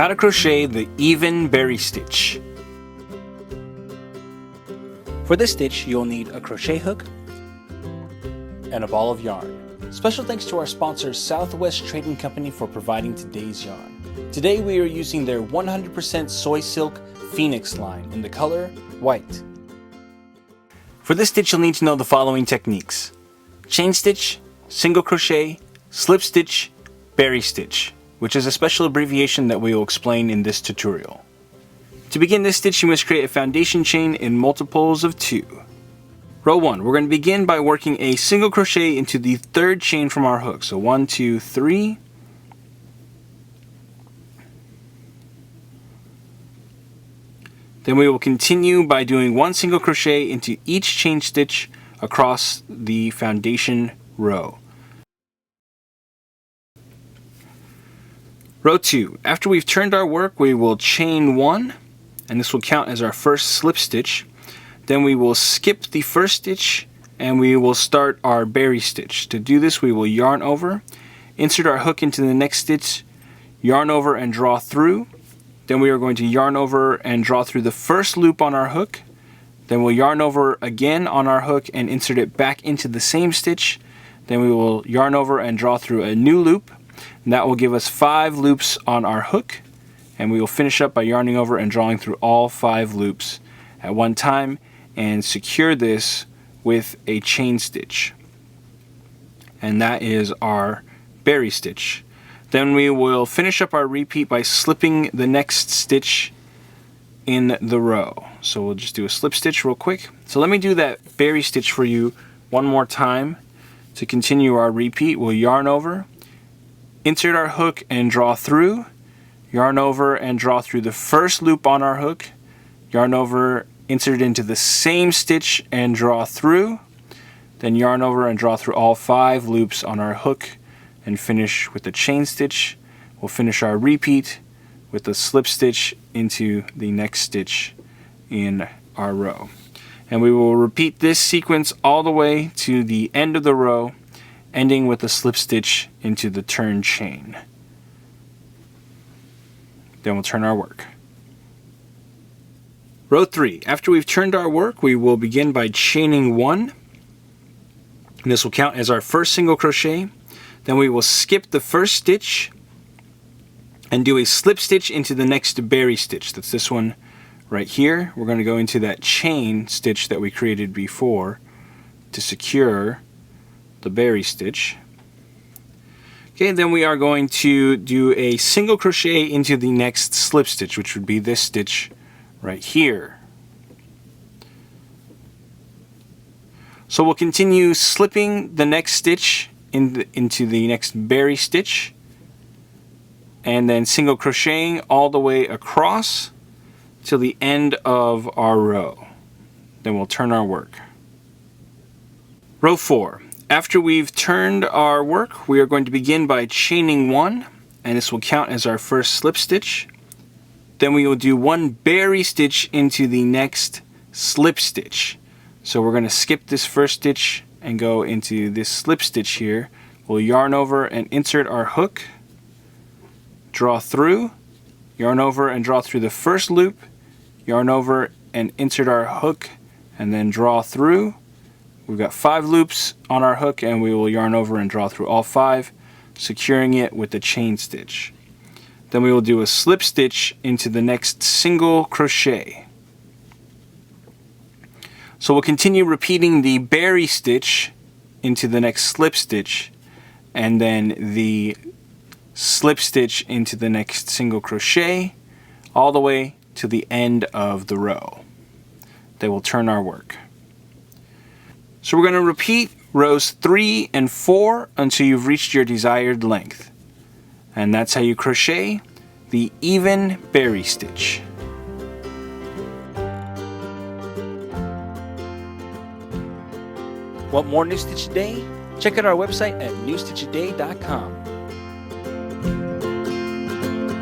How to crochet the even berry stitch. For this stitch, you'll need a crochet hook and a ball of yarn. Special thanks to our sponsor, Southwest Trading Company, for providing today's yarn. Today we are using their 100% soy silk Phoenix line in the color white. For this stitch, you'll need to know the following techniques: chain stitch, single crochet, slip stitch, berry stitch, which is a special abbreviation that we will explain in this tutorial. To begin this stitch, you must create a foundation chain in multiples of 2. Row 1, we're going to begin by working a single crochet into the third chain from our hook. So 1, 2, 3. Then we will continue by doing 1 single crochet into each chain stitch across the foundation row. Row 2, after we've turned our work, we will chain 1, and this will count as our first slip stitch. Then we will skip the first stitch and we will start our berry stitch. To do this, we will yarn over, insert our hook into the next stitch, yarn over and draw through. Then we are going to yarn over and draw through the first loop on our hook. Then we'll yarn over again on our hook and insert it back into the same stitch. Then we will yarn over and draw through a new loop, and that will give us 5 loops on our hook. And we will finish up by yarning over and drawing through all 5 loops at one time and secure this with a chain stitch. And that is our berry stitch. Then we will finish up our repeat by slipping the next stitch in the row. So we'll just do a slip stitch real quick. So let me do that berry stitch for you one more time. To continue our repeat, we'll yarn over, insert our hook and draw through, yarn over and draw through the first loop on our hook, yarn over, insert it into the same stitch and draw through, then yarn over and draw through all 5 loops on our hook and finish with the chain stitch. We'll finish our repeat with the slip stitch into the next stitch in our row. And we will repeat this sequence all the way to the end of the row, ending with a slip stitch into the turn chain. Then we'll turn our work. Row 3. After we've turned our work, we will begin by chaining 1. And this will count as our first single crochet. Then we will skip the first stitch and do a slip stitch into the next berry stitch. That's this one right here. We're going to go into that chain stitch that we created before to secure the berry stitch. Okay, then we are going to do a single crochet into the next slip stitch, which would be this stitch right here. So we'll continue slipping the next stitch into the next berry stitch, and then single crocheting all the way across till the end of our row. Then we'll turn our work. Row 4. After we've turned our work, we are going to begin by chaining 1, and this will count as our first slip stitch. Then we will do 1 berry stitch into the next slip stitch. So we're going to skip this first stitch and go into this slip stitch here. We'll yarn over and insert our hook, draw through, yarn over and draw through the first loop, yarn over and insert our hook, and then draw through. We've got 5 loops on our hook, and we will yarn over and draw through all 5, securing it with the chain stitch. Then we will do a slip stitch into the next single crochet. So we'll continue repeating the berry stitch into the next slip stitch, and then the slip stitch into the next single crochet, all the way to the end of the row. Then we'll turn our work. So we're going to repeat rows 3 and 4 until you've reached your desired length. And that's how you crochet the even berry stitch. Want more New Stitch a Day? Check out our website at newstitchaday.com.